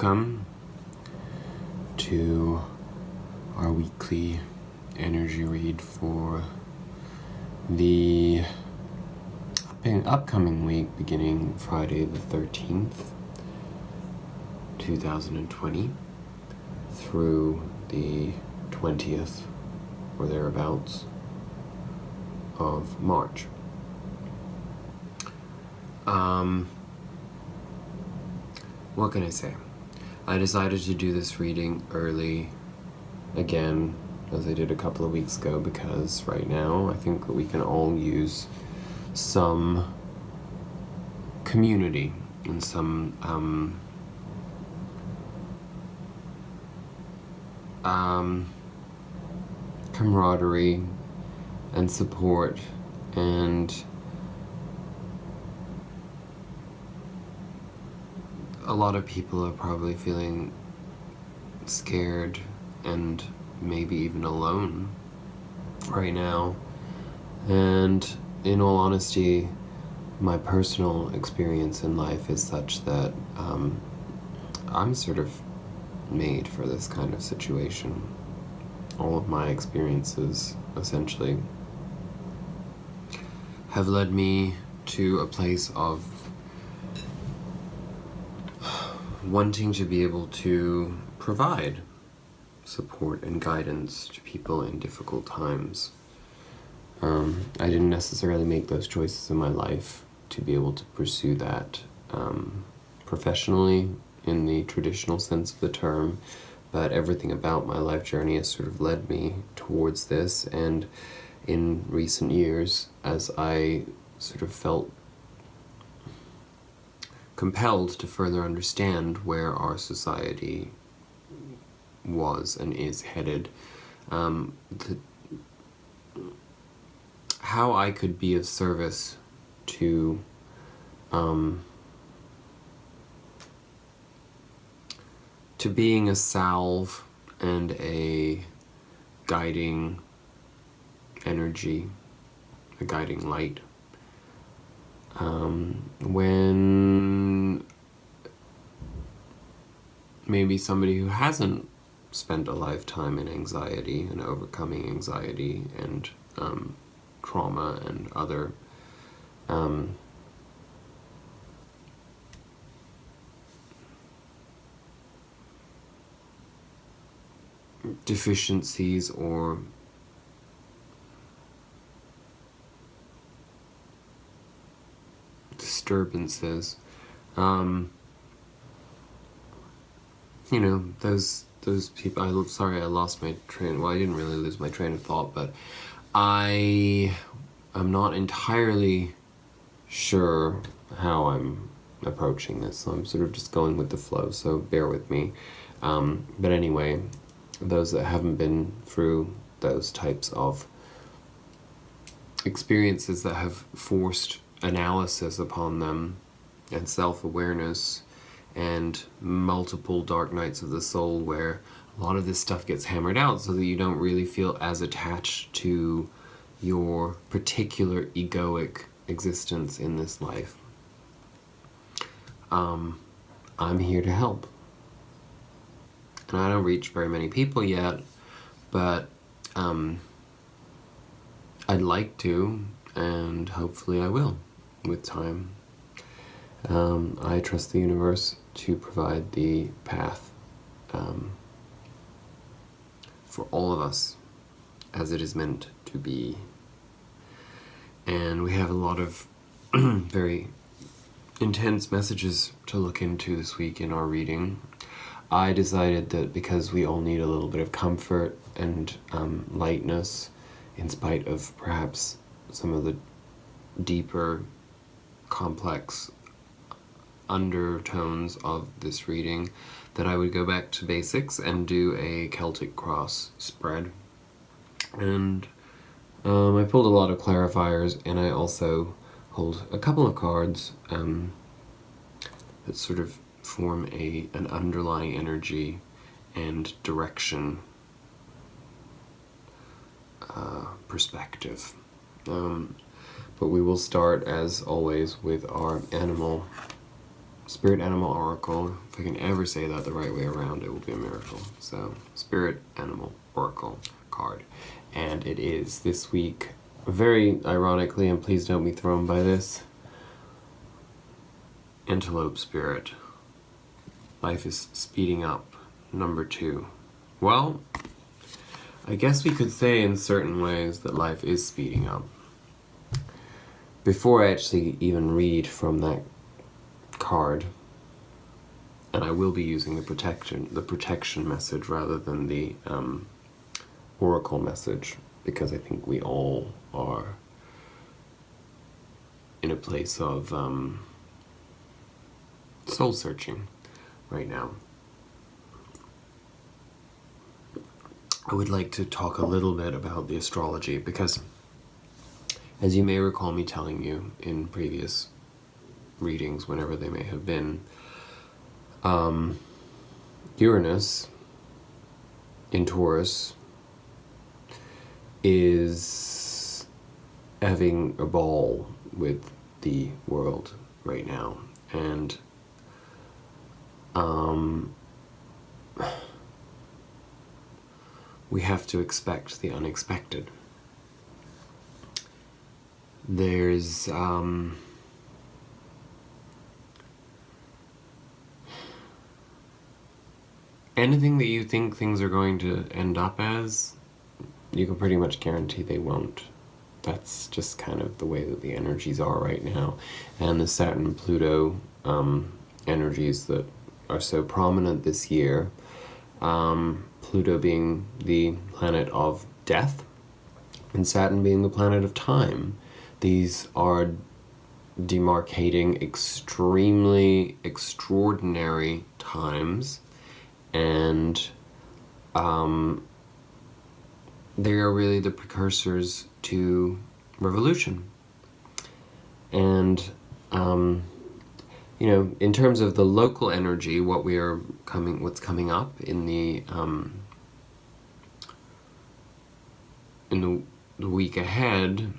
Welcome to our weekly energy read for the upcoming week beginning Friday the 13th, 2020 through the 20th or thereabouts of March. What can I say? I decided to do this reading early again, as I did a couple of weeks ago, because right now I think that we can all use some community and some camaraderie and support, and a lot of people are probably feeling scared and maybe even alone right now. And in all honesty, my personal experience in life is such that I'm sort of made for this kind of situation. All of my experiences, essentially, have led me to a place of wanting to be able to provide support and guidance to people in difficult times. I didn't necessarily make those choices in my life to be able to pursue that professionally in the traditional sense of the term, but everything about my life journey has sort of led me towards this. And in recent years, as I sort of felt compelled to further understand where our society was and is headed, how I could be of service to being a salve and a guiding energy, a guiding light. When maybe somebody who hasn't spent a lifetime in anxiety and overcoming anxiety and trauma and other deficiencies or disturbances, those people. I'm sorry, I lost my train. Well, I didn't really lose my train of thought, but I am not entirely sure how I'm approaching this, so I'm sort of just going with the flow, so bear with me. But anyway, those that haven't been through those types of experiences that have forced analysis upon them and self-awareness and multiple dark nights of the soul where a lot of this stuff gets hammered out so that you don't really feel as attached to your particular egoic existence in this life. I'm here to help. And I don't reach very many people yet, but I'd like to, and hopefully I will with time. I trust the universe to provide the path for all of us as it is meant to be. And we have a lot of very intense messages to look into this week in our reading. I decided that because we all need a little bit of comfort and lightness, in spite of perhaps some of the deeper, complex undertones of this reading, that I would go back to basics and do a Celtic cross spread. And I pulled a lot of clarifiers, and I also pulled a couple of cards that sort of form an underlying energy and direction perspective. But we will start, as always, with our animal Spirit Animal Oracle. If I can ever say that the right way around, it will be a miracle. So, Spirit Animal Oracle card. And it is this week, very ironically, and please don't be thrown by this, Antelope Spirit. Life is speeding up. Number 2. Well, I guess we could say in certain ways that life is speeding up. Before I actually even read from that card, and I will be using the protection message rather than the oracle message, because I think we all are in a place of soul searching right now. I would like to talk a little bit about the astrology, because as you may recall me telling you in previous readings, whenever they may have been, Uranus in Taurus is having a ball with the world right now, and we have to expect the unexpected. There's anything that you think things are going to end up as, you can pretty much guarantee they won't. That's just kind of the way that the energies are right now. And the Saturn-Pluto energies that are so prominent this year, Pluto being the planet of death, and Saturn being the planet of time. These are demarcating extremely extraordinary times, and they are really the precursors to revolution. And in terms of the local energy, what's coming up in the week ahead,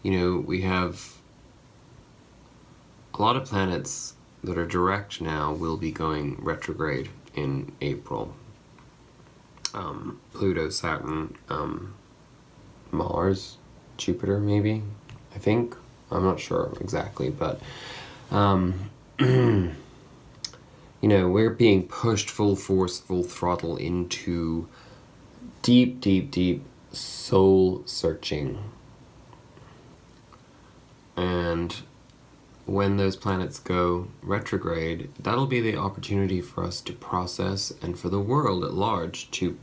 we have a lot of planets that are direct now will be going retrograde in April. Pluto, Saturn, Mars, Jupiter, maybe, I think. I'm not sure exactly, but we're being pushed full force, full throttle into deep, deep, deep soul searching. And when those planets go retrograde, that'll be the opportunity for us to process, and for the world at large to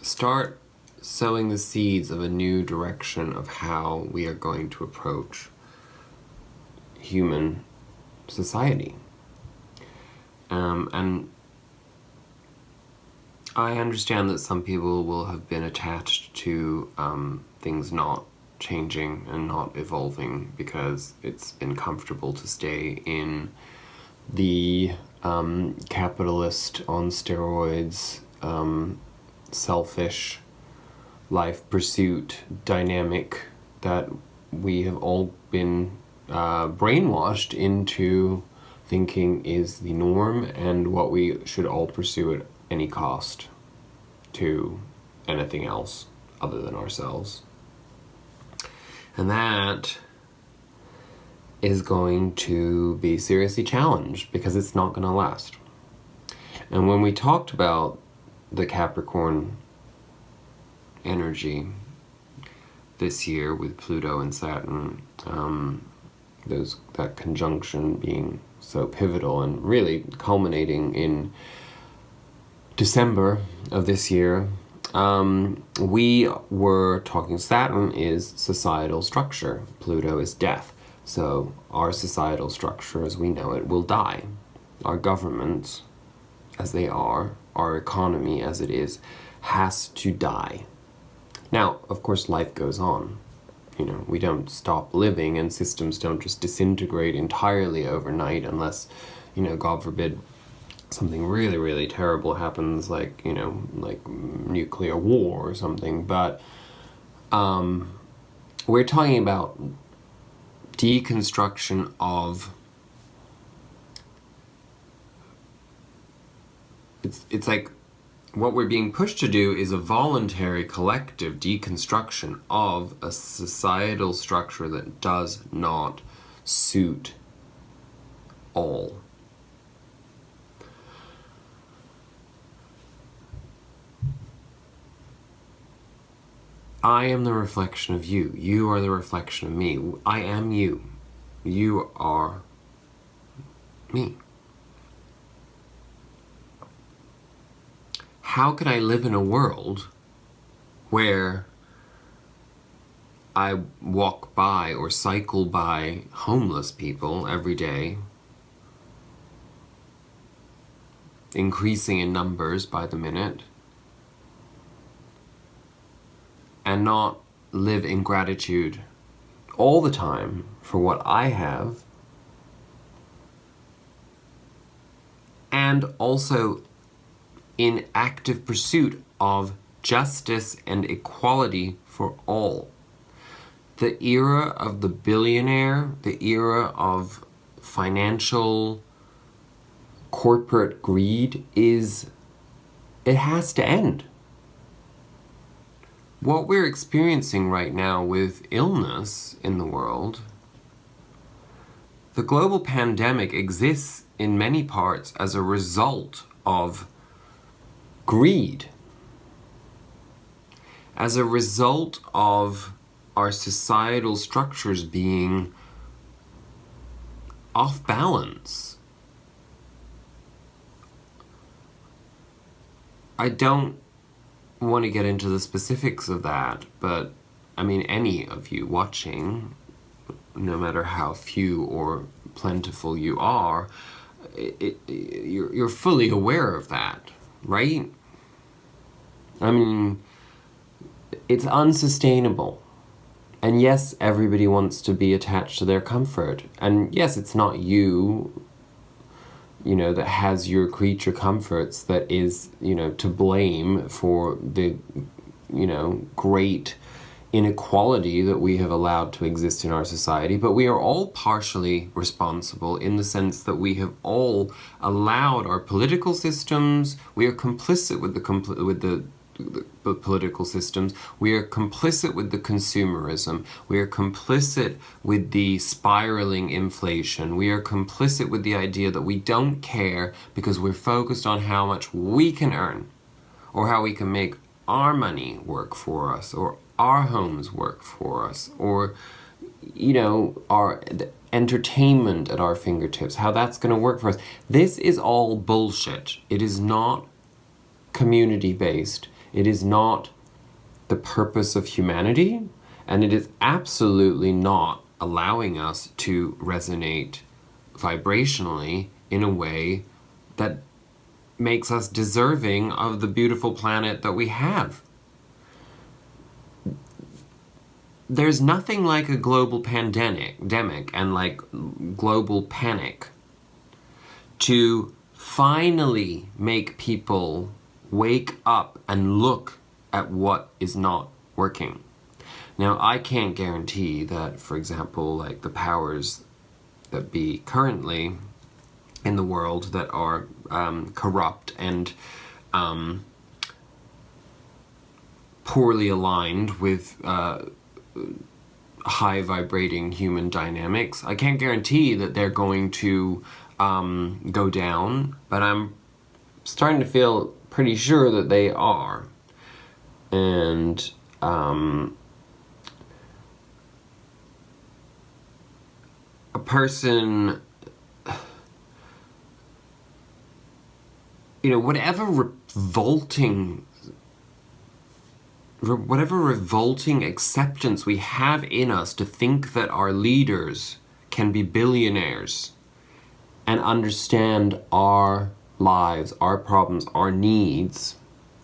start sowing the seeds of a new direction of how we are going to approach human society. And I understand that some people will have been attached to things not changing and not evolving because it's been comfortable to stay in the capitalist on steroids, selfish life pursuit dynamic that we have all been brainwashed into thinking is the norm and what we should all pursue at any cost to anything else other than ourselves. And that is going to be seriously challenged because it's not going to last. And when we talked about the Capricorn energy this year with Pluto and Saturn, that conjunction being so pivotal and really culminating in December of this year, we were talking Saturn is societal structure, Pluto is death. So our societal structure as we know it will die. Our governments, as they are, our economy as it is, has to die. Now, of course, life goes on. We don't stop living, and systems don't just disintegrate entirely overnight unless, God forbid, something really, really terrible happens, like nuclear war or something. But we're talking about deconstruction of, it's like what we're being pushed to do is a voluntary collective deconstruction of a societal structure that does not suit all. I am the reflection of you. You are the reflection of me. I am you. You are me. How could I live in a world where I walk by or cycle by homeless people every day, increasing in numbers by the minute, and not live in gratitude all the time for what I have, and also in active pursuit of justice and equality for all? The era of the billionaire, the era of financial corporate greed it has to end. What we're experiencing right now with illness in the world, the global pandemic exists in many parts as a result of greed, as a result of our societal structures being off balance. I don't want to get into the specifics of that, but I mean, any of you watching, no matter how few or plentiful you are, you're fully aware of that, right? I mean, it's unsustainable. And yes, everybody wants to be attached to their comfort. And yes, it's not you, that has your creature comforts that is, to blame for the, great inequality that we have allowed to exist in our society. But we are all partially responsible in the sense that we have all allowed our political systems, we are complicit with the political systems, we are complicit with the consumerism, we are complicit with the spiraling inflation, we are complicit with the idea that we don't care because we're focused on how much we can earn, or how we can make our money work for us, or our homes work for us, or our entertainment at our fingertips, how that's going to work for us. This is all bullshit. It is not community-based. It is not the purpose of humanity, and it is absolutely not allowing us to resonate vibrationally in a way that makes us deserving of the beautiful planet that we have. There's nothing like a global pandemic and like global panic to finally make people wake up and look at what is not working. Now, I can't guarantee that, for example, like the powers that be currently in the world that are corrupt and poorly aligned with high vibrating human dynamics, I can't guarantee that they're going to go down, but I'm starting to feel pretty sure that they are. And a person, whatever revolting acceptance we have in us to think that our leaders can be billionaires and understand our lives, our problems, our needs,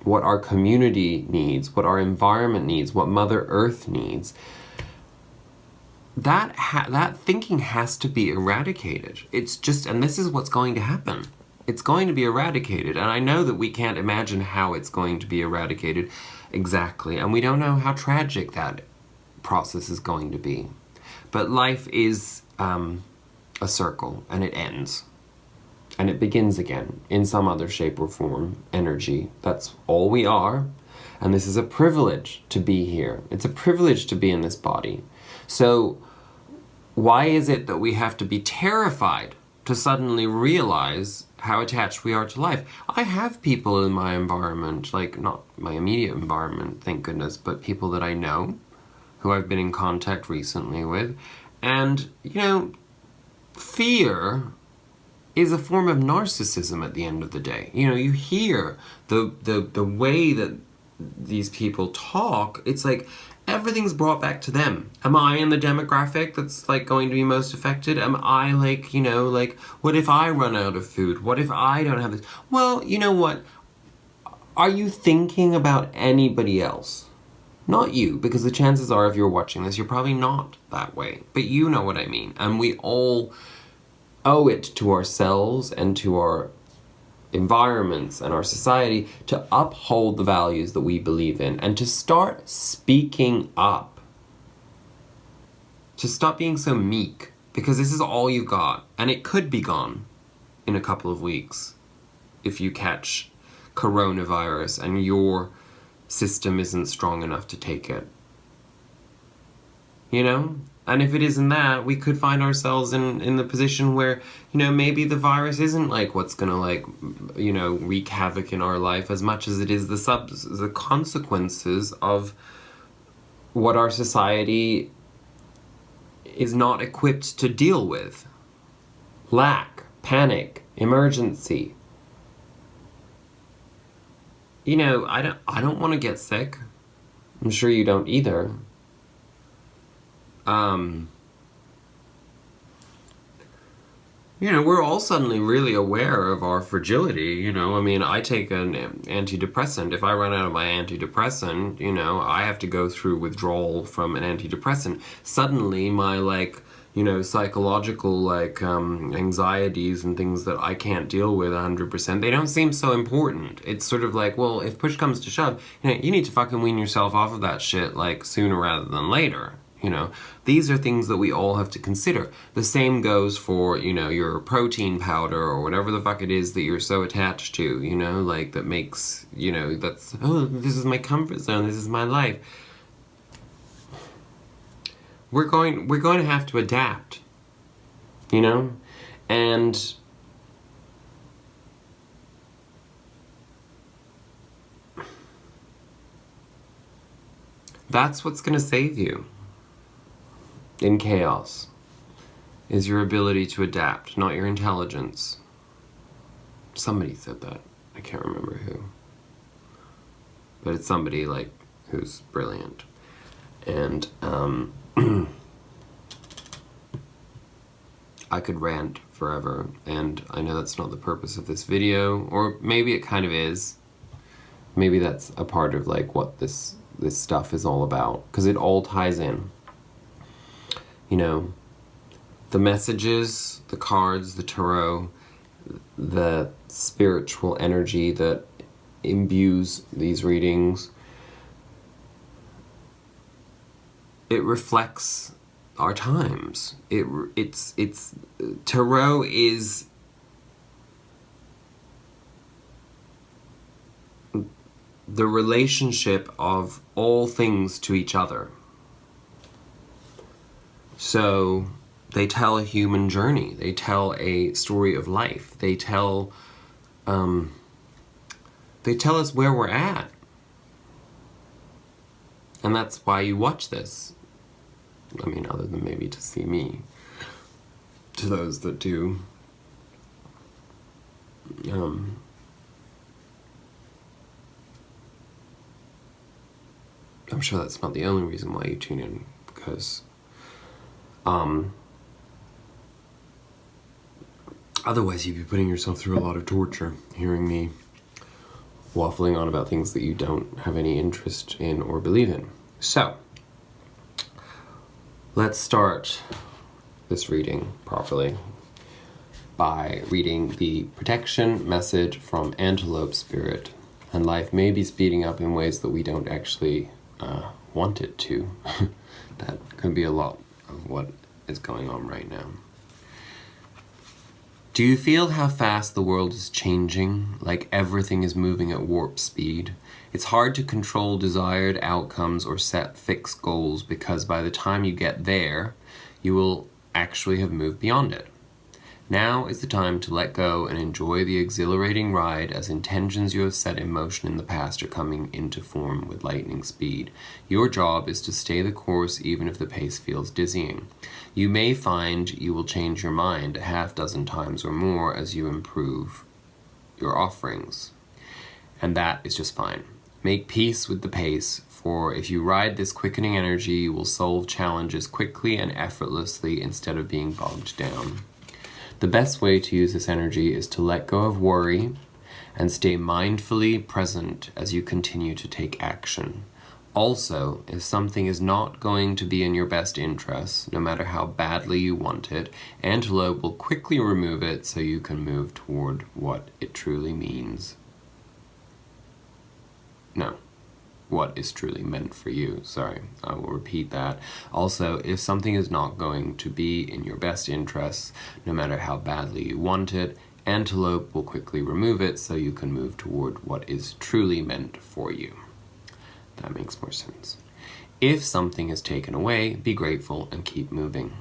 what our community needs, what our environment needs, what Mother Earth needs, that thinking has to be eradicated. It's just, and this is what's going to happen. It's going to be eradicated, and I know that we can't imagine how it's going to be eradicated exactly, and we don't know how tragic that process is going to be. But life is a circle, and it ends. And it begins again in some other shape or form, energy. That's all we are. And this is a privilege to be here. It's a privilege to be in this body. So why is it that we have to be terrified to suddenly realize how attached we are to life? I have people in my environment, like not my immediate environment, thank goodness, but people that I know who I've been in contact recently with. And, you know, fear is a form of narcissism at the end of the day. You know, you hear the way that these people talk, it's like everything's brought back to them. Am I in the demographic that's like going to be most affected? Am I like, you know, like, what if I run out of food? What if I don't have this? Well, you know what? Are you thinking about anybody else? Not you, because the chances are if you're watching this, you're probably not that way. But you know what I mean. And we all owe it to ourselves and to our environments and our society to uphold the values that we believe in and to start speaking up. To stop being so meek, because this is all you've got, and it could be gone in a couple of weeks if you catch coronavirus and your system isn't strong enough to take it. You know? And if it isn't that, we could find ourselves in the position where, you know, maybe the virus isn't like what's gonna like, you know, wreak havoc in our life as much as it is the consequences of what our society is not equipped to deal with. Lack, panic, emergency. You know, I don't want to get sick. I'm sure you don't either. You know, we're all suddenly really aware of our fragility, you know. I mean, I take an antidepressant. If I run out of my antidepressant, you know, I have to go through withdrawal from an antidepressant. Suddenly, my, like, you know, psychological, like, anxieties and things that I can't deal with 100%, they don't seem so important. It's sort of like, well, if push comes to shove, you know, you need to fucking wean yourself off of that shit, like, sooner rather than later. You know, these are things that we all have to consider. The same goes for, you know, your protein powder or whatever the fuck it is that you're so attached to, you know, like that makes, you know, that's, oh, this is my comfort zone, this is my life. We're going to have to adapt, you know, and that's what's going to save you in chaos, is your ability to adapt, not your intelligence. Somebody said that. I can't remember who. But it's somebody, like, who's brilliant. And, I could rant forever, and I know that's not the purpose of this video, or maybe it kind of is. Maybe that's a part of, like, what this stuff is all about, because it all ties in. You know, the messages, the cards, the tarot, the spiritual energy that imbues these readings, it reflects our times. It's tarot is the relationship of all things to each other. So they tell a human journey. They tell a story of life. They tell us where we're at. And that's why you watch this. I mean, other than maybe to see me. To those that do. I'm sure that's not the only reason why you tune in, because otherwise you'd be putting yourself through a lot of torture, hearing me waffling on about things that you don't have any interest in or believe in. So, let's start this reading properly by reading the protection message from Antelope Spirit. And life may be speeding up in ways that we don't actually want it to. That could be a lot of what is going on right now. Do you feel how fast the world is changing, like everything is moving at warp speed? It's hard to control desired outcomes or set fixed goals because by the time you get there, you will actually have moved beyond it. Now is the time to let go and enjoy the exhilarating ride as intentions you have set in motion in the past are coming into form with lightning speed. Your job is to stay the course even if the pace feels dizzying. You may find you will change your mind a half dozen times or more as you improve your offerings. And that is just fine. Make peace with the pace, for if you ride this quickening energy, you will solve challenges quickly and effortlessly instead of being bogged down. The best way to use this energy is to let go of worry and stay mindfully present as you continue to take action. Also, if something is not going to be in your best interest, no matter how badly you want it, Antelope will quickly remove it so you can move toward what it truly means. No. What is truly meant for you. Sorry, I will repeat that. Also, if something is not going to be in your best interests, no matter how badly you want it, Antelope will quickly remove it so you can move toward what is truly meant for you. That makes more sense. If something is taken away, be grateful and keep moving.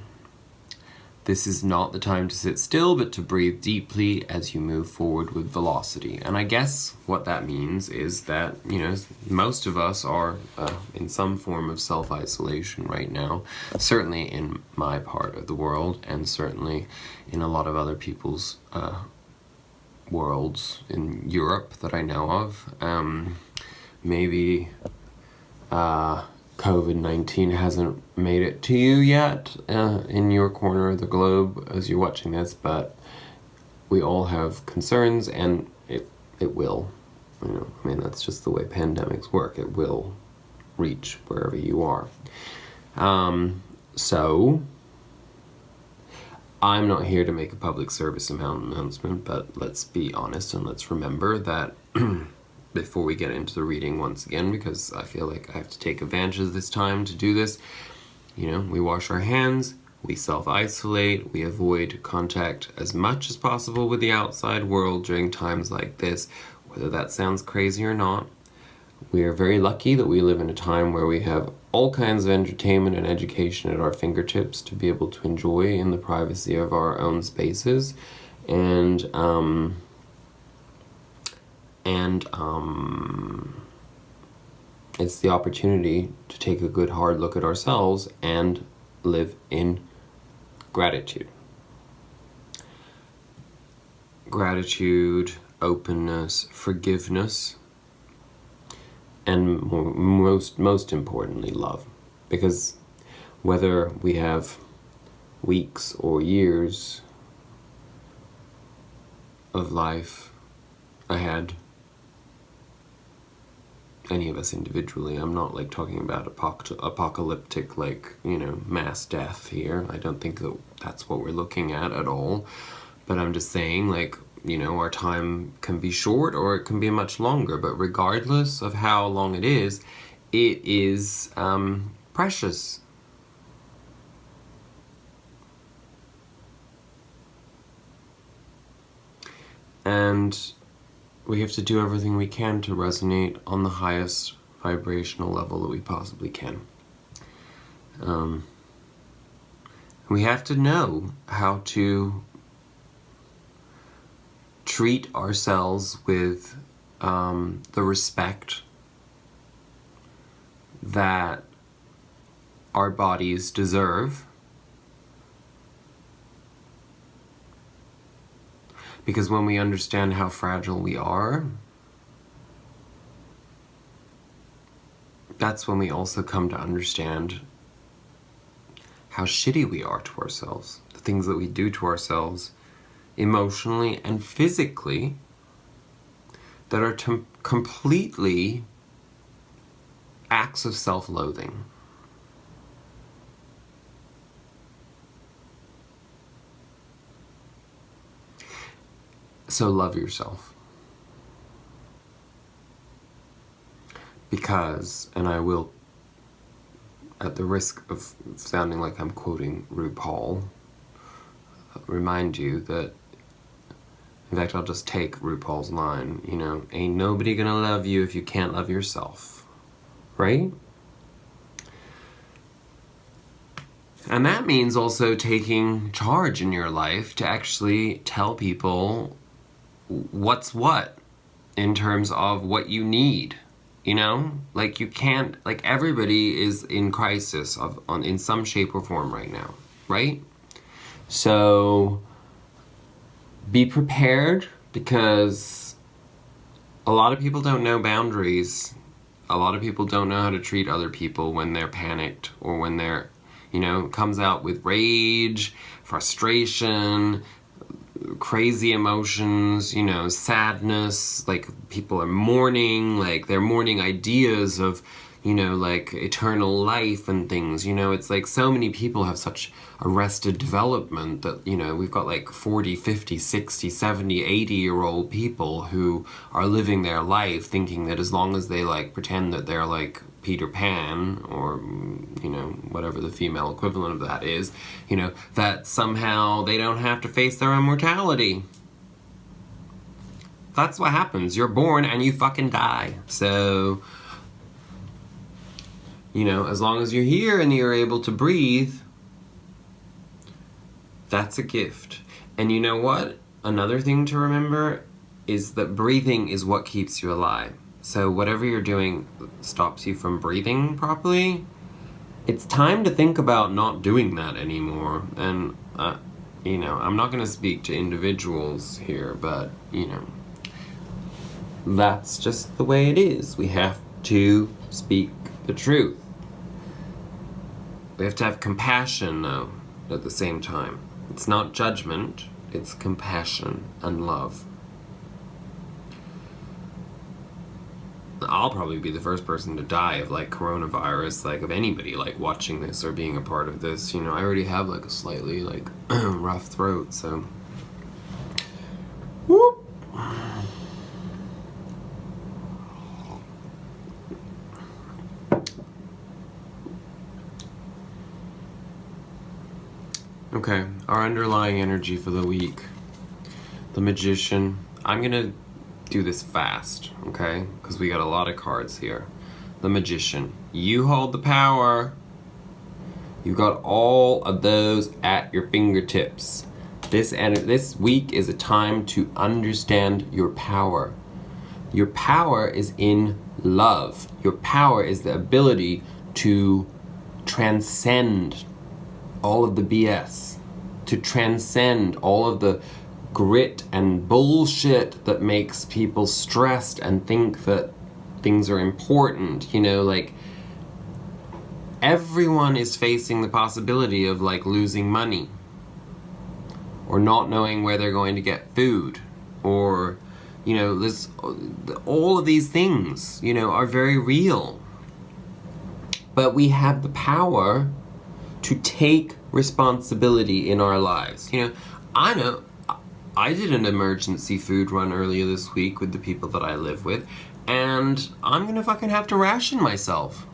This is not the time to sit still, but to breathe deeply as you move forward with velocity. And I guess what that means is that, most of us are in some form of self-isolation right now, certainly in my part of the world, and certainly in a lot of other people's worlds in Europe that I know of. Maybe COVID-19 hasn't made it to you yet in your corner of the globe as you're watching this, but we all have concerns, and it will. That's just the way pandemics work. It will reach wherever you are. So I'm not here to make a public service announcement, but let's be honest and let's remember that before we get into the reading once again, because I feel like I have to take advantage of this time to do this. We wash our hands, we self-isolate, we avoid contact as much as possible with the outside world during times like this, whether that sounds crazy or not. We are very lucky that we live in a time where we have all kinds of entertainment and education at our fingertips to be able to enjoy in the privacy of our own spaces. And it's the opportunity to take a good hard look at ourselves and live in gratitude. Gratitude, openness, forgiveness, and most importantly, love. Because whether we have weeks or years of life ahead, any of us individually, I'm not talking about apocalyptic mass death here. I don't think that that's what we're looking at all, but I'm just saying our time can be short or it can be much longer, but regardless of how long it is precious. And we have to do everything we can to resonate on the highest vibrational level that we possibly can. We have to know how to treat ourselves with the respect that our bodies deserve. Because when we understand how fragile we are, that's when we also come to understand how shitty we are to ourselves. The things that we do to ourselves emotionally and physically that are completely acts of self-loathing. So love yourself. Because, and I will at the risk of sounding like I'm quoting RuPaul, remind you that, in fact, I'll just take RuPaul's line, you know, ain't nobody gonna love you if you can't love yourself, right? And that means also taking charge in your life to actually tell people what's what in terms of what you need, you know? Like, you can't, like, everybody is in crisis in some shape or form right now, right? So be prepared, because a lot of people don't know boundaries. A lot of people don't know how to treat other people when they're panicked, or when they're, you know, comes out with rage, frustration, crazy emotions, you know, sadness, like people are mourning, like they're mourning ideas of, you know, like eternal life and things, you know, it's like so many people have such arrested development that, you know, we've got like 40, 50, 60, 70, 80-year-old people who are living their life thinking that as long as they like pretend that they're like Peter Pan, or, you know, whatever the female equivalent of that is, you know, that somehow they don't have to face their own mortality. That's what happens. You're born and you fucking die. So, you know, as long as you're here and you're able to breathe, that's a gift. And you know what? Another thing to remember is that breathing is what keeps you alive. So whatever you're doing stops you from breathing properly, it's time to think about not doing that anymore. And, you know, I'm not going to speak to individuals here, but, you know, that's just the way it is. We have to speak the truth. We have to have compassion, though, at the same time. It's not judgment, it's compassion and love. I'll probably be the first person to die of, like, coronavirus, like, of anybody, like, watching this or being a part of this. You know, I already have, like, a slightly, like, rough throat, so. Whoop! Okay, our underlying energy for the week. The Magician. I'm gonna do this fast, okay? Because we got a lot of cards here. The Magician. You hold the power. You got all of those at your fingertips. This week is a time to understand your power. Your power is in love. Your power is the ability to transcend all of the BS, to transcend all of the grit and bullshit that makes people stressed and think that things are important. You know, like, everyone is facing the possibility of, like, losing money, or not knowing where they're going to get food, or, you know, this, all of these things, you know, are very real. But we have the power to take responsibility in our lives. You know, I did an emergency food run earlier this week with the people that I live with, and I'm gonna fucking have to ration myself.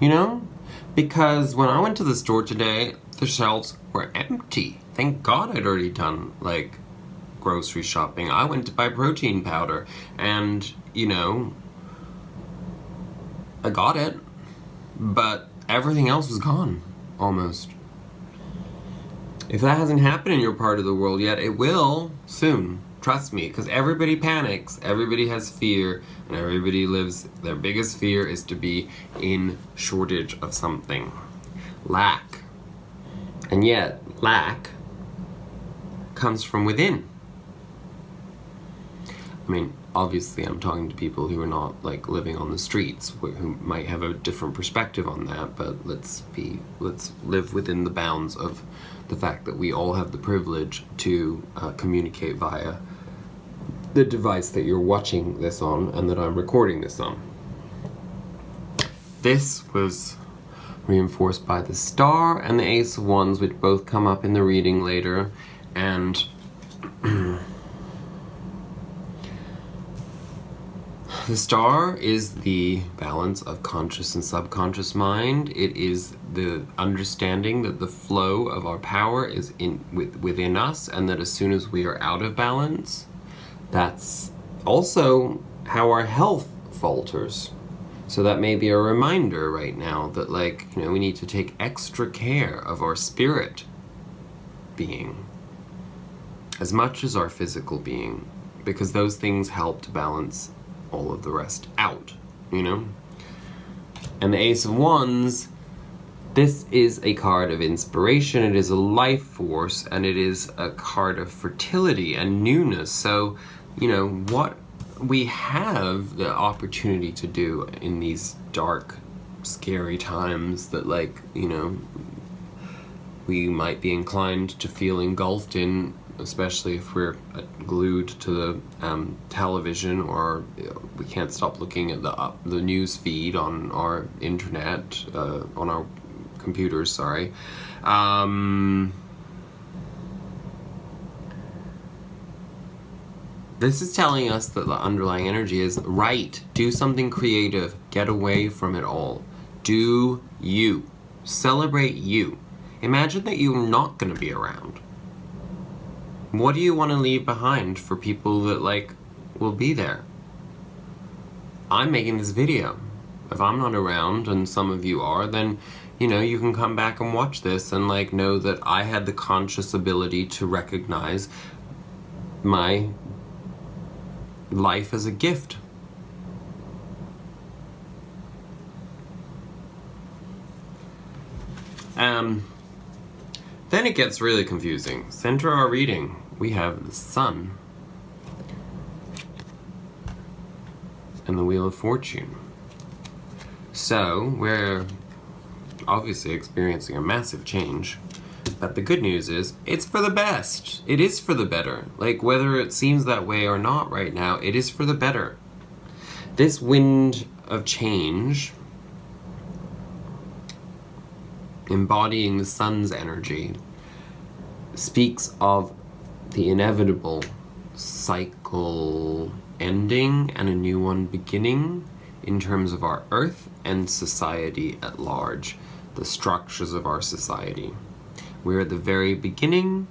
You know? Because when I went to the store today, the shelves were empty. Thank God I'd already done, like, grocery shopping. I went to buy protein powder, and, you know, I got it, but everything else was gone. Almost. If that hasn't happened in your part of the world yet, it will soon. Trust me, because everybody panics, everybody has fear, and everybody lives, their biggest fear is to be in shortage of something. Lack. And yet, lack comes from within. I mean, obviously I'm talking to people who are not, like, living on the streets, who might have a different perspective on that, but let's live within the bounds of the fact that we all have the privilege to communicate via the device that you're watching this on and that I'm recording this on. This was reinforced by the Star and the Ace of Wands, which both come up in the reading later, and The star is the balance of conscious and subconscious mind. It is the understanding that the flow of our power is within us, and that as soon as we are out of balance, that's also how our health falters. So that may be a reminder right now that, like, you know, we need to take extra care of our spirit being as much as our physical being, because those things help to balance all of the rest out, you know? And the Ace of Wands, this is a card of inspiration, it is a life force, and it is a card of fertility and newness. So, you know, what we have the opportunity to do in these dark, scary times that, like, you know, we might be inclined to feel engulfed in, especially if we're glued to the television, or we can't stop looking at the news feed on our internet, on our computers, sorry. This is telling us that the underlying energy is, right, do something creative, get away from it all. Do you. Celebrate you. Imagine that you're not going to be around. What do you want to leave behind for people that, like, will be there? I'm making this video. If I'm not around, and some of you are, then, you know, you can come back and watch this and, like, know that I had the conscious ability to recognize my life as a gift. Then it gets really confusing. Center our reading. We have the Sun and the Wheel of Fortune. So we're obviously experiencing a massive change, but the good news is it's for the best. It is for the better. Like, whether it seems that way or not right now, it is for the better. This wind of change, embodying the sun's energy, speaks of the inevitable cycle ending and a new one beginning in terms of our earth and society at large, the structures of our society. We're at the very beginning.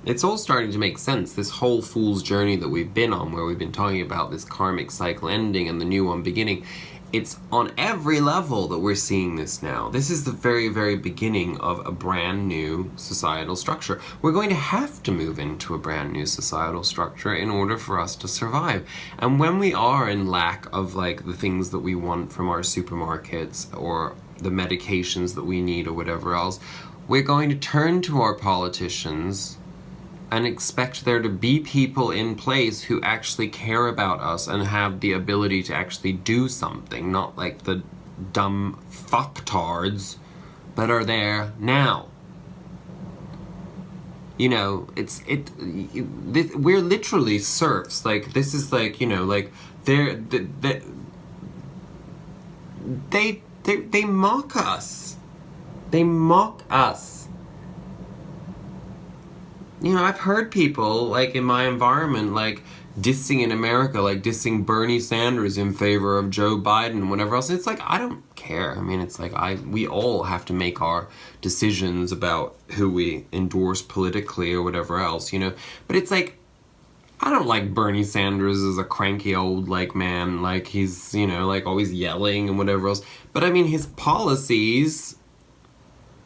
It's all starting to make sense, this whole fool's journey that we've been on, where we've been talking about this karmic cycle ending and the new one beginning. It's on every level that we're seeing this now. This is the very, very beginning of a brand new societal structure. We're going to have to move into a brand new societal structure in order for us to survive. And when we are in lack of, like, the things that we want from our supermarkets, or the medications that we need, or whatever else, we're going to turn to our politicians and expect there to be people in place who actually care about us and have the ability to actually do something, not like the dumb fucktards that are there now. You know, we're literally serfs. Like, this is like, you know, like, they mock us. They mock us. You know, I've heard people, like, in my environment, like, dissing in America, like, dissing Bernie Sanders in favor of Joe Biden and whatever else. It's like, I don't care. I mean, it's like, we all have to make our decisions about who we endorse politically or whatever else, you know. But it's like, I don't like Bernie Sanders as a cranky old, like, man. Like, he's, you know, like, always yelling and whatever else. But, I mean, his policies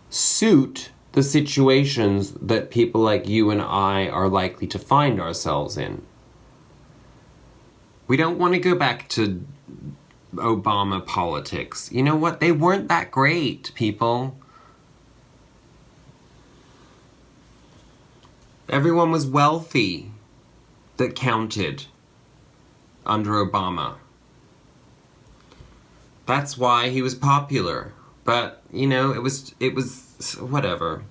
suit the situations that people like you and I are likely to find ourselves in. We don't want to go back to Obama politics. You know what? They weren't that great, people. Everyone was wealthy that counted under Obama. That's why he was popular. But, you know, it was whatever.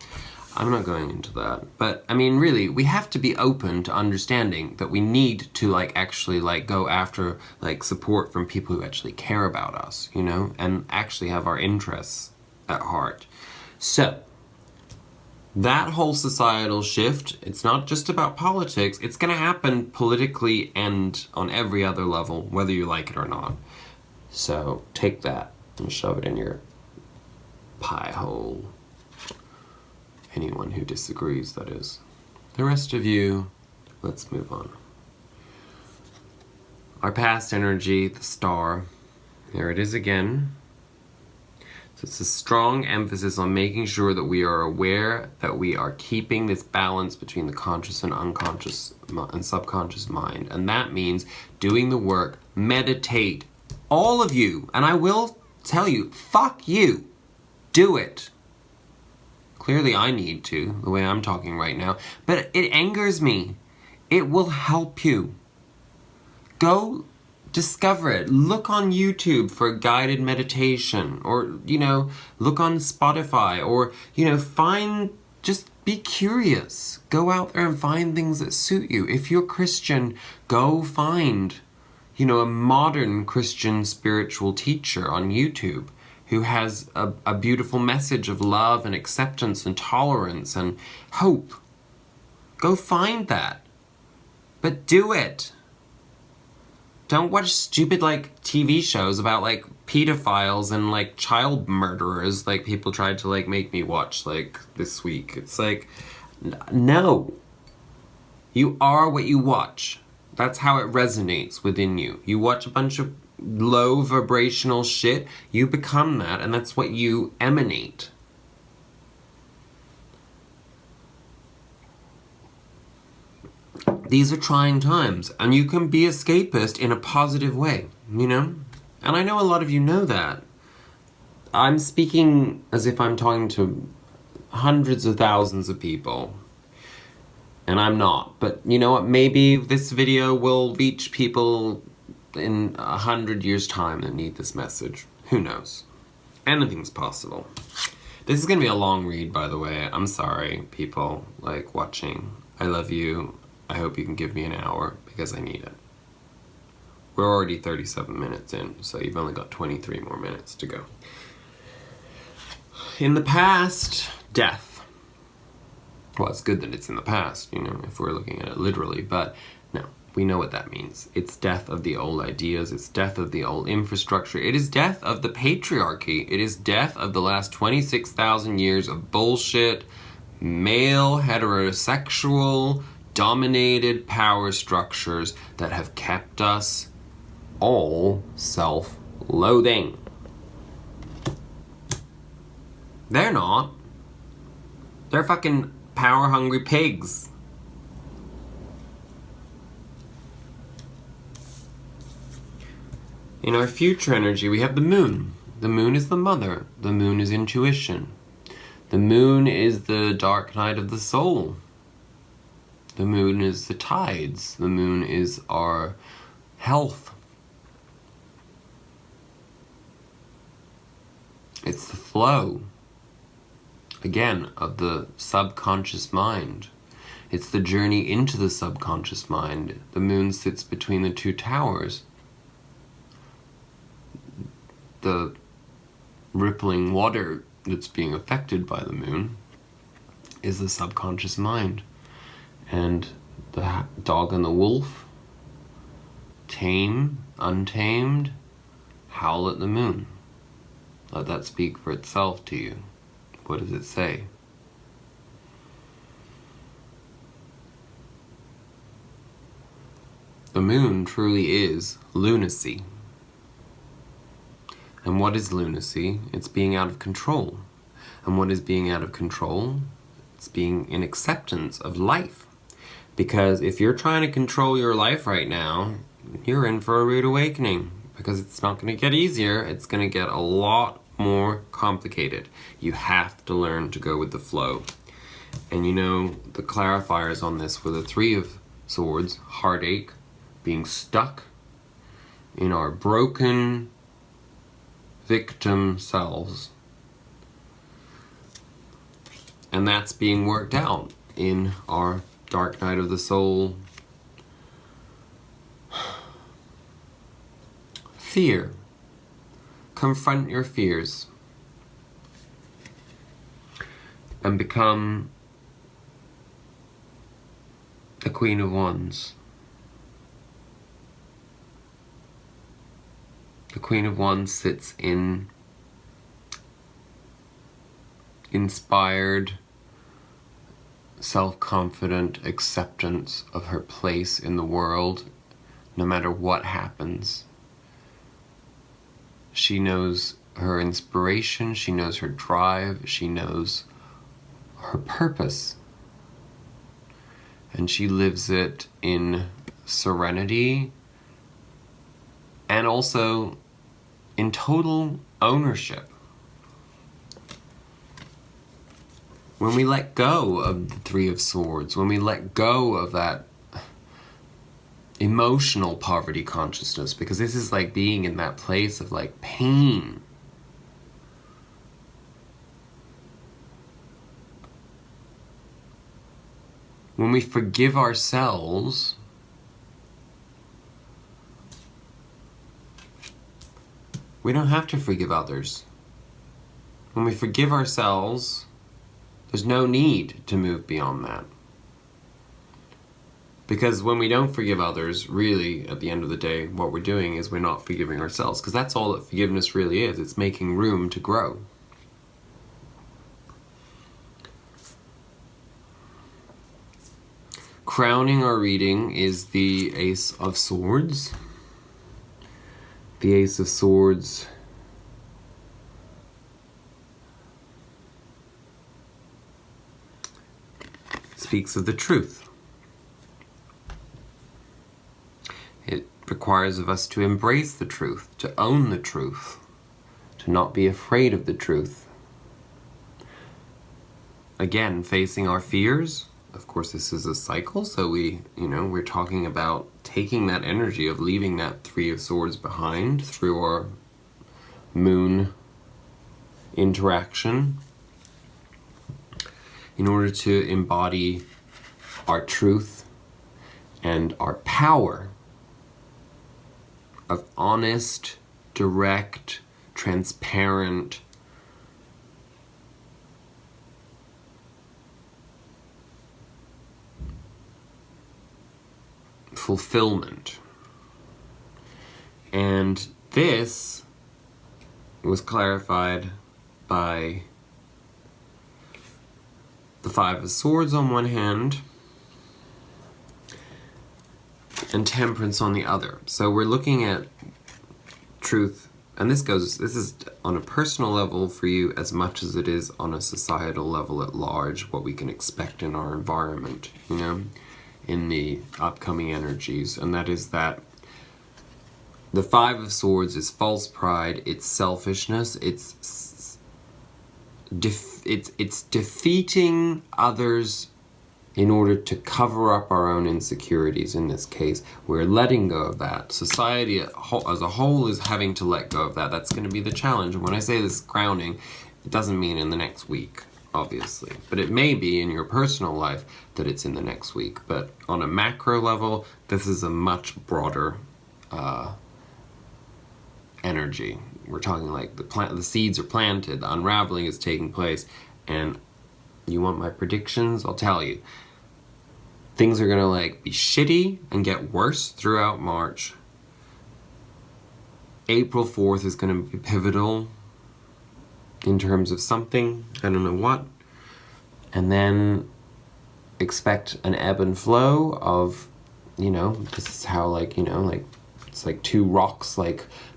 I'm not going into that. But, I mean, really, we have to be open to understanding that we need to, like, actually, like, go after, like, support from people who actually care about us, you know, and actually have our interests at heart. So, That whole societal shift, it's not just about politics, it's going to happen politically and on every other level, whether you like it or not. So take that and shove it in your pie hole. Anyone who disagrees, that is. The rest of you, let's move on. Our past energy, the star, there it is again. So it's a strong emphasis on making sure that we are aware that we are keeping this balance between the conscious and unconscious and subconscious mind. And that means doing the work, meditate. All of you, and I will tell you, fuck you. Do it. Clearly I need to, the way I'm talking right now. But it angers me. It will help you. Go discover it. Look on YouTube for a guided meditation, or, look on Spotify, or, just be curious. Go out there and find things that suit you. If you're Christian, go find, a modern Christian spiritual teacher on YouTube who has a beautiful message of love and acceptance and tolerance and hope. Go find that. But do it. Don't watch stupid, TV shows about, pedophiles and, child murderers, people tried to, make me watch, this week. It's no. You are what you watch. That's how it resonates within you. You watch a bunch of low vibrational shit, you become that, and that's what you emanate. These are trying times, and you can be escapist in a positive way, And I know a lot of you know that. I'm speaking as if I'm talking to hundreds of thousands of people, and I'm not. But you know what? Maybe this video will reach people in 100 years' time that need this message. Who knows? Anything's possible. This is gonna be a long read, by the way. I'm sorry, people watching. I love you. I hope you can give me an hour, because I need it. We're already 37 minutes in, so you've only got 23 more minutes to go. In the past, death. Well, it's good that it's in the past, if we're looking at it literally, but no, we know what that means. It's death of the old ideas, it's death of the old infrastructure, it is death of the patriarchy, it is death of the last 26,000 years of bullshit, male, heterosexual, dominated power structures that have kept us all self-loathing. They're not. They're fucking power-hungry pigs. In our future energy, we have the moon. The moon is the mother. The moon is intuition. The moon is the dark night of the soul. The moon is the tides. The moon is our health. It's the flow, again, of the subconscious mind. It's the journey into the subconscious mind. The moon sits between the two towers. The rippling water that's being affected by the moon is the subconscious mind. And the dog and the wolf, tame, untamed, howl at the moon. Let that speak for itself to you. What does it say? The moon truly is lunacy. And what is lunacy? It's being out of control. And what is being out of control? It's being in acceptance of life. Because if you're trying to control your life right now, you're in for a rude awakening. Because it's not going to get easier, it's going to get a lot more complicated. You have to learn to go with the flow. And the clarifiers on this were the Three of Swords, heartache, being stuck in our broken victim selves. And that's being worked out in our dark night of the soul. Fear. Confront your fears. And become Queen of Wands. The Queen of Wands sits in inspired, self-confident acceptance of her place in the world, no matter what happens. She knows her inspiration, she knows her drive, she knows her purpose. And she lives it in serenity and also in total ownership. When we let go of the Three of Swords, when we let go of that emotional poverty consciousness, because this is like being in that place of like pain. When we forgive ourselves, we don't have to forgive others. When we forgive ourselves, there's no need to move beyond that. Because when we don't forgive others, really, at the end of the day, what we're doing is we're not forgiving ourselves. Because that's all that forgiveness really is. It's making room to grow. Crowning our reading is the Ace of Swords. The Ace of Swords speaks of the truth. It requires of us to embrace the truth, to own the truth, to not be afraid of the truth. Again, facing our fears. Of course, this is a cycle, so we're talking about taking that energy of leaving that Three of Swords behind through our moon interaction in order to embody our truth and our power of honest, direct, transparent, fulfillment. And this was clarified by the Five of Swords on one hand and Temperance on the other. So we're looking at truth, and this is on a personal level for you as much as it is on a societal level at large, what we can expect in our environment, in the upcoming energies. And that is that the Five of Swords is false pride, it's selfishness, it's defeating others in order to cover up our own insecurities. In this case, we're letting go of that. Society as a whole is having to let go of that. That's going to be the challenge. And when I say this grounding, it doesn't mean in the next week, obviously. But it may be in your personal life that it's in the next week. But on a macro level, this is a much broader energy. We're talking like the seeds are planted, the unraveling is taking place, and you want my predictions? I'll tell you. Things are gonna be shitty and get worse throughout March. April 4th is gonna be pivotal in terms of something, I don't know what. And then expect an ebb and flow of, this is how it's like two rocks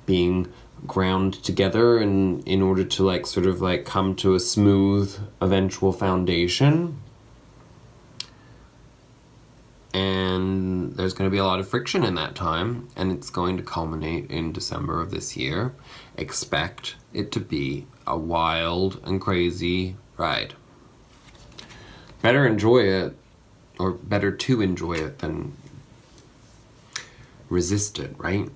being ground together in order to come to a smooth eventual foundation. And there's going to be a lot of friction in that time, and it's going to culminate in December of this year. Expect it to be a wild and crazy ride. Better enjoy it, or better to enjoy it than resist it, right?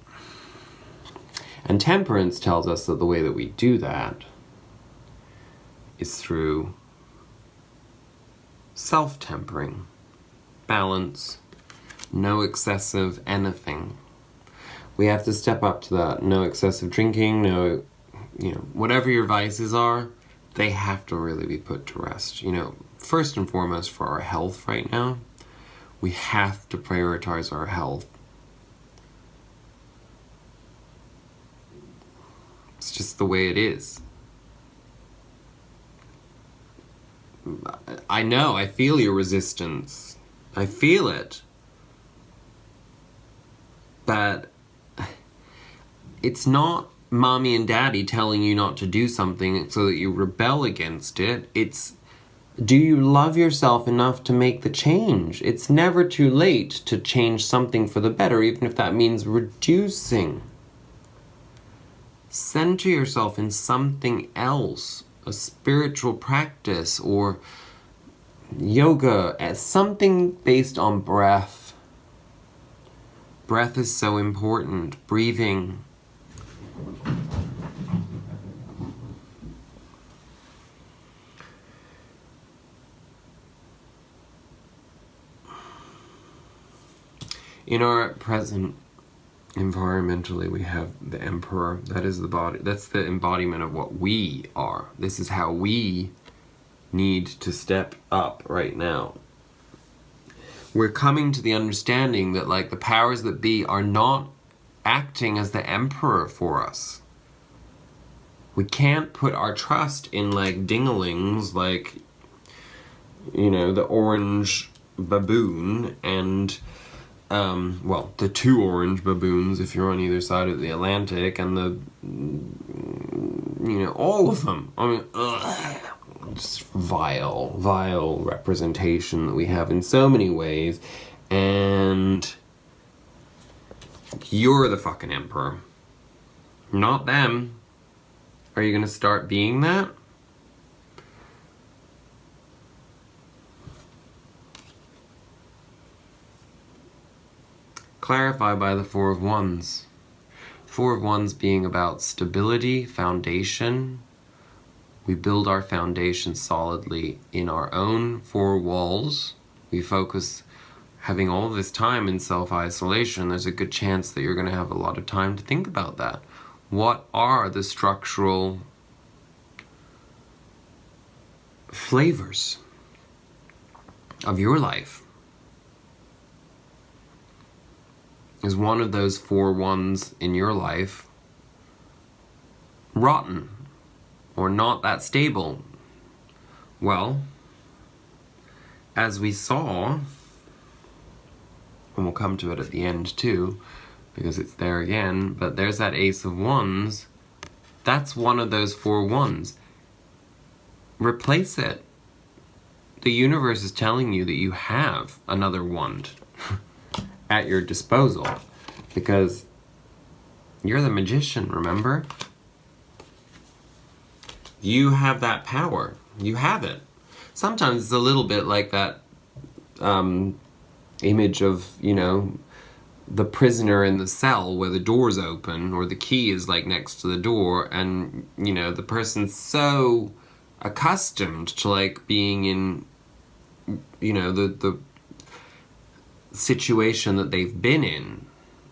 And Temperance tells us that the way that we do that is through self-tempering, balance, no excessive anything. We have to step up to that. No excessive drinking, whatever your vices are, they have to really be put to rest. First and foremost for our health right now, We have to prioritize our health. It's just the way it is. I know, I feel your resistance. I feel it. But it's not mommy and daddy telling you not to do something so that you rebel against it. It's, do you love yourself enough to make the change? It's never too late to change something for the better, even if that means reducing. Center yourself in something else, a spiritual practice or yoga, as something based on breath. Breath is so important. Breathing. In our present, environmentally, we have the emperor. That is the body. That's the embodiment of what we are. This is how we need to step up right now. We're coming to the understanding that, like, the powers that be are not acting as the emperor for us. We can't put our trust in, like, dinglings, like, you know, the orange baboon and well, the two orange baboons if you're on either side of the Atlantic, and the, you know, all of them. I mean, just vile representation that we have in so many ways, and you're the fucking emperor, not them. Are you gonna start being that? Clarify by the Four of Wands. Four of Wands being about stability, foundation. We build our foundation solidly in our own four walls. We focus, having all this time in self-isolation, there's a good chance that you're going to have a lot of time to think about that. What are the structural flavors of your life? Is one of those four ones in your life rotten or not that stable? Well, as we saw, and we'll come to it at the end too, because it's there again, but there's that Ace of Wands. That's one of those four ones. Replace it. The universe is telling you that you have another wand at your disposal, because you're the magician, remember? You have that power. You have it. Sometimes it's a little bit like that image of, you know, the prisoner in the cell where the door's open or the key is like next to the door, and, you know, the person's so accustomed to like being in, you know, the situation that they've been in,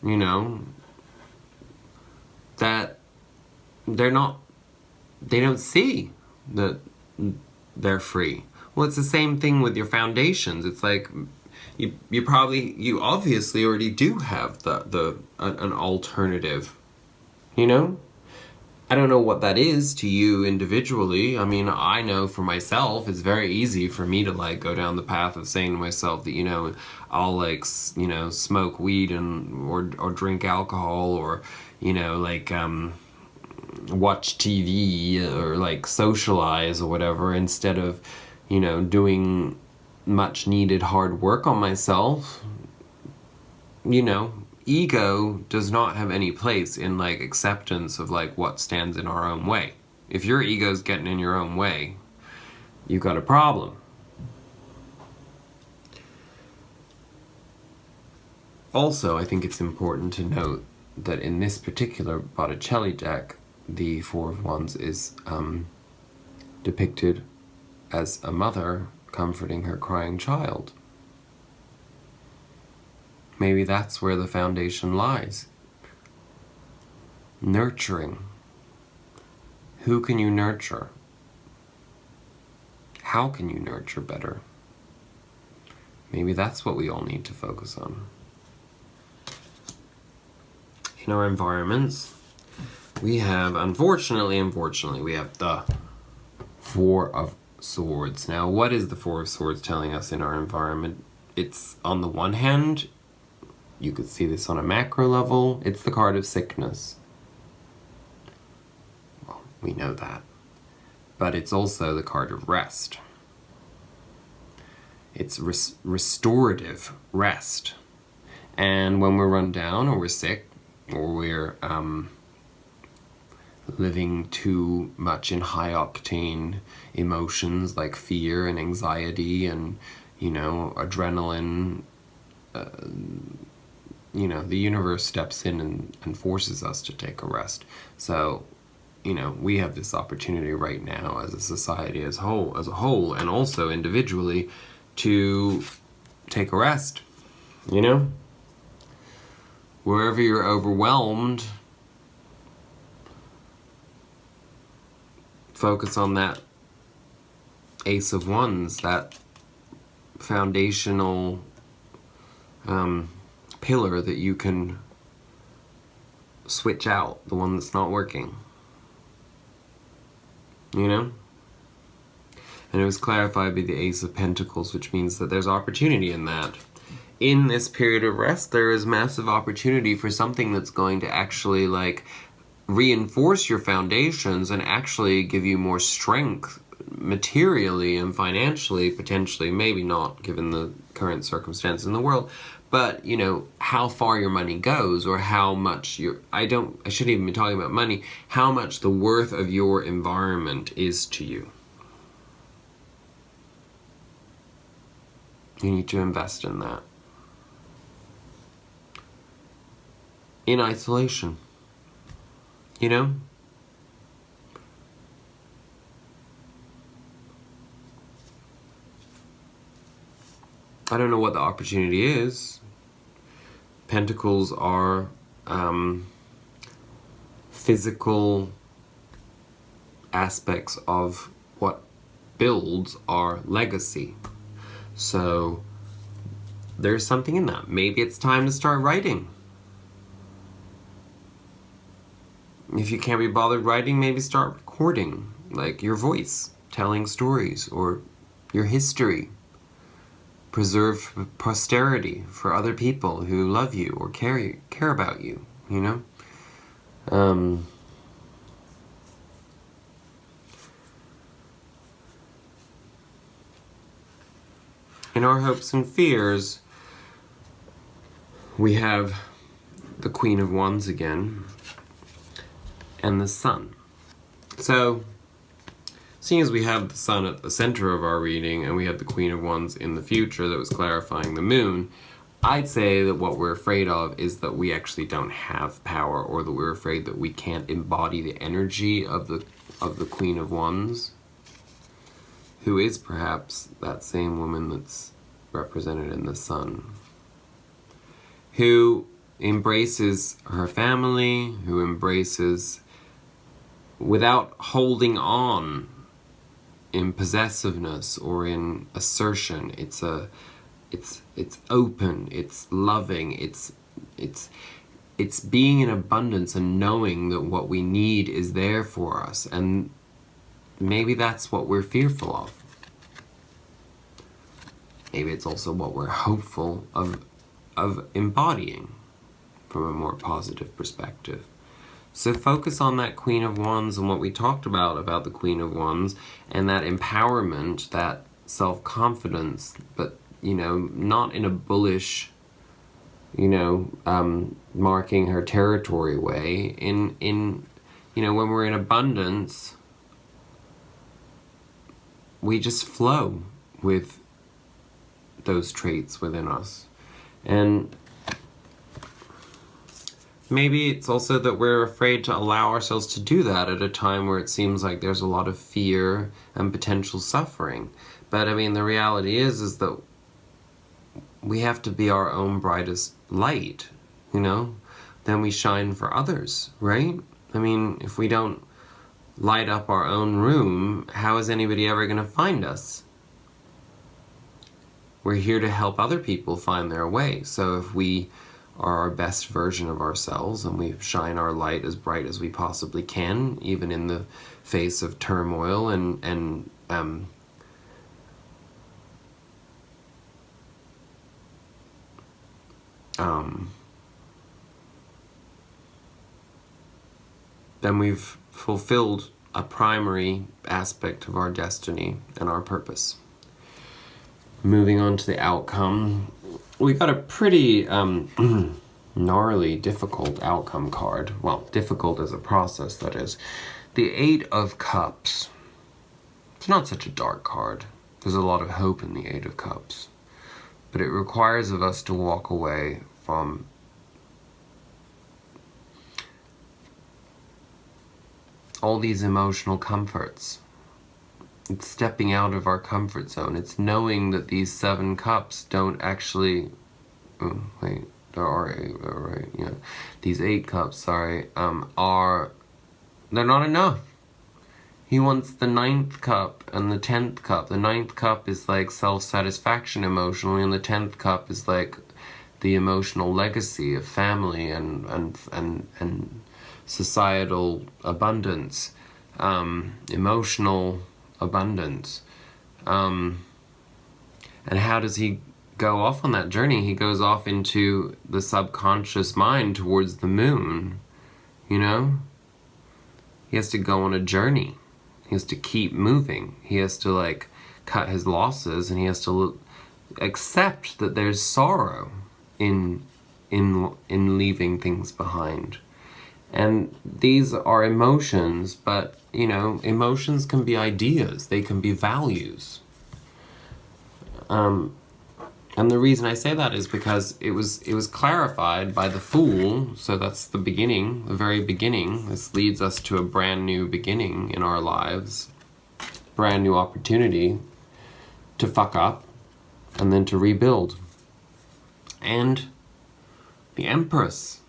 you know, that they don't see that they're free. Well, it's the same thing with your foundations. It's like you obviously already do have an alternative, you know? I don't know what that is to you individually. I mean, I know for myself, it's very easy for me to like go down the path of saying to myself that, you know, I'll like, you know, smoke weed or drink alcohol, or, you know, like watch TV or like socialize or whatever, instead of, you know, doing much needed hard work on myself. You know, ego does not have any place in like acceptance of like what stands in our own way. If your ego's getting in your own way, you've got a problem. Also, I think it's important to note that in this particular Botticelli deck, the Four of Wands is depicted as a mother comforting her crying child. Maybe that's where the foundation lies. Nurturing. Who can you nurture? How can you nurture better? Maybe that's what we all need to focus on. In our environments, we have, unfortunately, we have the Four of Swords. Now, what is the Four of Swords telling us in our environment? It's, on the one hand, you could see this on a macro level, it's the card of sickness. Well, we know that. But it's also the card of rest. It's restorative rest. And when we're run down, or we're sick, or we're living too much in high-octane emotions like fear and anxiety and, adrenaline, the universe steps in and forces us to take a rest. So, we have this opportunity right now as a society as a whole, and also individually, to take a rest, Wherever you're overwhelmed, focus on that Ace of Wands, that foundational pillar that you can switch out, the one that's not working. And it was clarified by the Ace of Pentacles, which means that there's opportunity in that. In this period of rest, there is massive opportunity for something that's going to actually, reinforce your foundations and actually give you more strength materially and financially, potentially, maybe not given the current circumstances in the world, but, how far your money goes, or how much I shouldn't even be talking about money, how much the worth of your environment is to you. You need to invest in that. In isolation. I don't know what the opportunity is. Pentacles are physical aspects of what builds our legacy. So there's something in that. Maybe it's time to start writing. If you can't be bothered writing, maybe start recording, your voice, telling stories, or your history. Preserve for posterity, for other people who love you or care about you, In our hopes and fears, we have the Queen of Wands again, and the Sun. So, seeing as we have the Sun at the center of our reading, and we have the Queen of Wands in the future that was clarifying the Moon, I'd say that what we're afraid of is that we actually don't have power, or that we're afraid that we can't embody the energy of the Queen of Wands, who is perhaps that same woman that's represented in the Sun, who embraces her family, who embraces without holding on in possessiveness or in assertion. It's open, it's loving, it's being in abundance and knowing that what we need is there for us. And maybe that's what we're fearful of. Maybe it's also what we're hopeful of embodying from a more positive perspective. So focus on that Queen of Wands and what we talked about the Queen of Wands, and that empowerment, that self-confidence, but, not in a bullish, marking her territory way. In when we're in abundance, we just flow with those traits within us. And maybe it's also that we're afraid to allow ourselves to do that at a time where it seems like there's a lot of fear and potential suffering. But the reality is that we have to be our own brightest light, Then we shine for others, right? If we don't light up our own room, how is anybody ever going to find us? We're here to help other people find their way. So if we are our best version of ourselves and we shine our light as bright as we possibly can, even in the face of turmoil and then we've fulfilled a primary aspect of our destiny and our purpose. Moving on to the outcome, we got a pretty gnarly, difficult outcome card. Well, difficult as a process, that is. The 8 of Cups. It's not such a dark card. There's a lot of hope in the 8 of Cups. But it requires of us to walk away from all these emotional comforts. It's stepping out of our comfort zone. It's knowing that these 7 cups don't actually... Oh, wait, there are 8, right, yeah. These 8 cups, sorry, they're not enough. He wants the 9th cup and the 10th cup. The 9th cup is like self-satisfaction emotionally, and the 10th cup is like the emotional legacy of family and societal abundance, emotional abundance. And how does he go off on that journey? He goes off into the subconscious mind towards the moon, you know? He has to go on a journey. He has to keep moving. He has to, like, cut his losses, and he has to accept that there's sorrow in leaving things behind. And these are emotions, but, you know, emotions can be ideas. They can be values. And the reason I say that is because it was clarified by the Fool. So that's the beginning, the very beginning. This leads us to a brand new beginning in our lives. Brand new opportunity to fuck up and then to rebuild. And the Empress.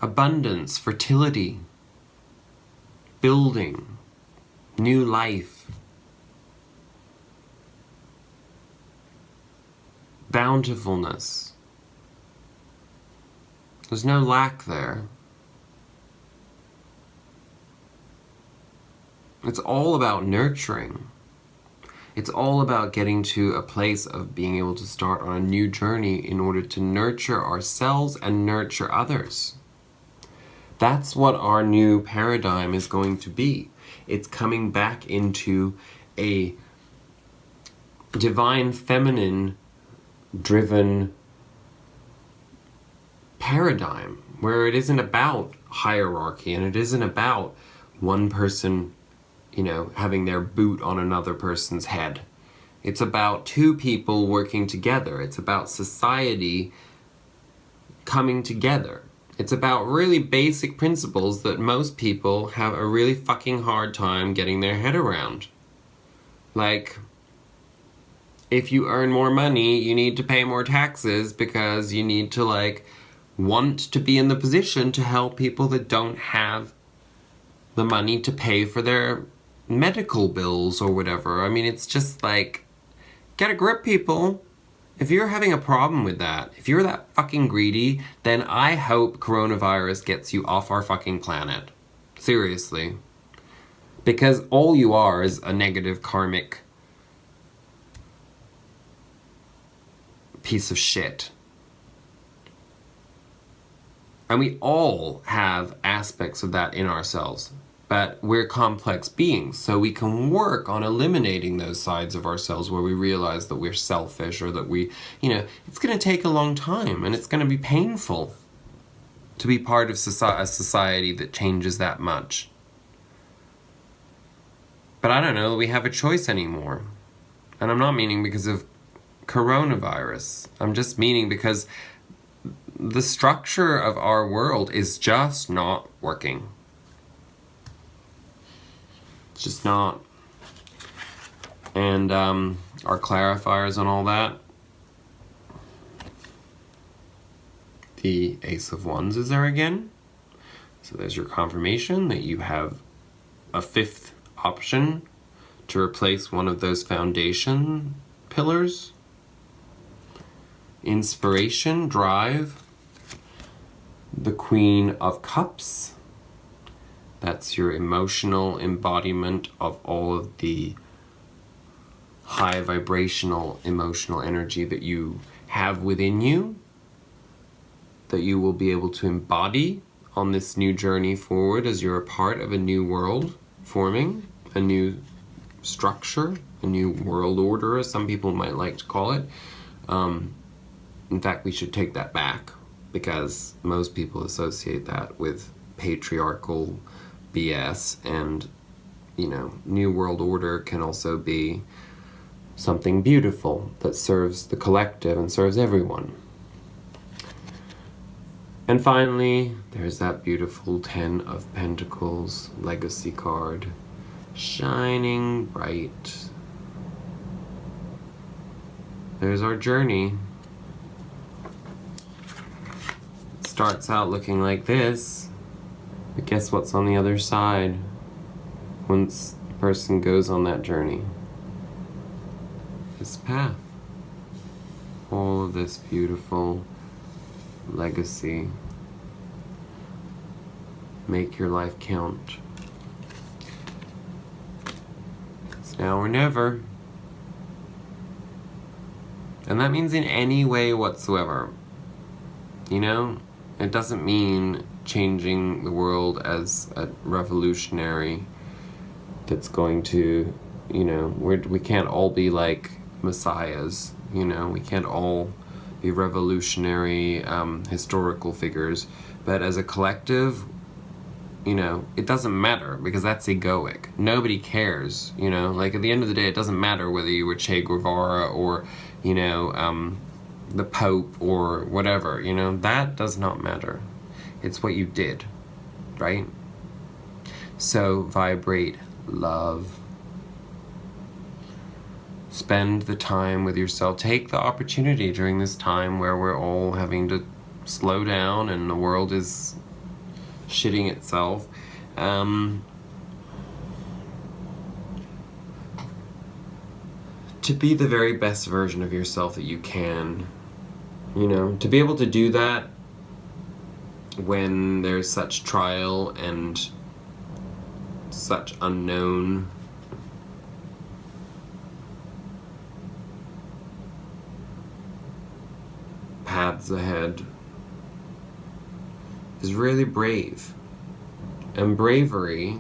Abundance, fertility, building, new life, bountifulness. There's no lack there. It's all about nurturing. It's all about getting to a place of being able to start on a new journey in order to nurture ourselves and nurture others. That's what our new paradigm is going to be. It's coming back into a divine feminine driven paradigm where it isn't about hierarchy and it isn't about one person, you know, having their boot on another person's head. It's about 2 people working together. It's about society coming together. It's about really basic principles that most people have a really fucking hard time getting their head around. Like, if you earn more money, you need to pay more taxes because you need to, like, want to be in the position to help people that don't have the money to pay for their medical bills or whatever. I mean, it's just like, get a grip, people. If you're having a problem with that, if you're that fucking greedy, then I hope coronavirus gets you off our fucking planet. Seriously. Because all you are is a negative karmic piece of shit. And we all have aspects of that in ourselves. But we're complex beings, so we can work on eliminating those sides of ourselves where we realize that we're selfish or that we, you know, it's going to take a long time and it's going to be painful to be part of a society that changes that much. But I don't know that we have a choice anymore. And I'm not meaning because of coronavirus. I'm just meaning because the structure of our world is just not working. It's just not. And our clarifiers and all that. The Ace of Wands is there again. So there's your confirmation that you have a 5th option to replace one of those foundation pillars. Inspiration, drive, the Queen of Cups. That's your emotional embodiment of all of the high vibrational emotional energy that you have within you, that you will be able to embody on this new journey forward as you're a part of a new world forming, a new structure, a new world order, as some people might like to call it. In fact, we should take that back, because most people associate that with patriarchal BS, and, you know, new world order can also be something beautiful that serves the collective and serves everyone. And finally, there's that beautiful 10 of Pentacles legacy card, shining bright. There's our journey. It starts out looking like this, but guess what's on the other side once the person goes on that journey? This path. All of this beautiful legacy. Make your life count. It's now or never. And that means in any way whatsoever. You know, it doesn't mean changing the world as a revolutionary that's going to, you know, we can't all be like messiahs, you know, we can't all be revolutionary historical figures, but as a collective, you know, it doesn't matter, because that's egoic. Nobody cares, you know, like at the end of the day, it doesn't matter whether you were Che Guevara or, you know, the Pope or whatever, you know, that does not matter. It's what you did, right? So vibrate love. Spend the time with yourself. Take the opportunity during this time where we're all having to slow down and the world is shitting itself. To be the very best version of yourself that you can. You know, to be able to do that when there's such trial and such unknown paths ahead is really brave. And bravery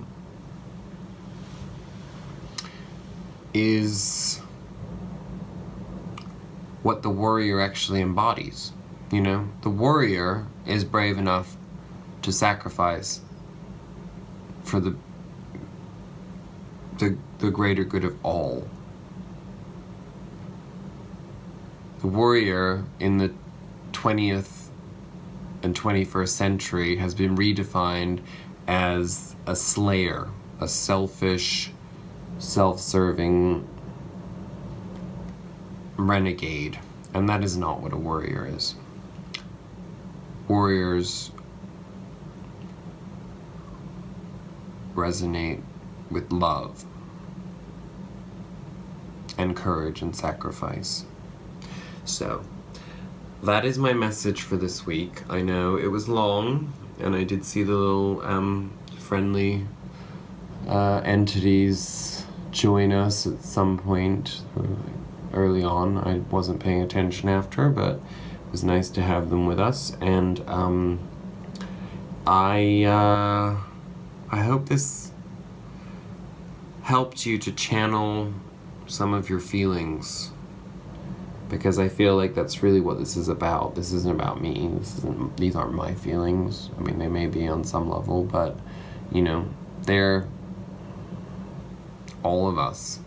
is what the warrior actually embodies. You know, the warrior is brave enough to sacrifice for the greater good of all. The warrior in the 20th and 21st century has been redefined as a slayer, a selfish, self-serving renegade, and that is not what a warrior is. Warriors resonate with love and courage and sacrifice. So that is my message for this week. I know it was long, and I did see the little friendly entities join us at some point early on. I wasn't paying attention after, but it was nice to have them with us. And I hope this helped you to channel some of your feelings, because I feel like that's really what this is about. This isn't about me. These aren't my feelings. I mean, they may be on some level, but, you know, they're all of us.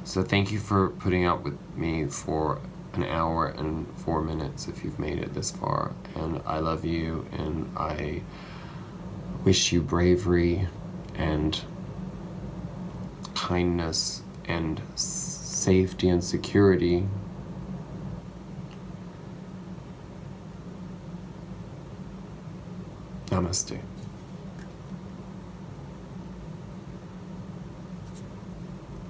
So thank you for putting up with me for an hour and 4 minutes if you've made it this far. And I love you, and I wish you bravery and kindness and safety and security. Namaste.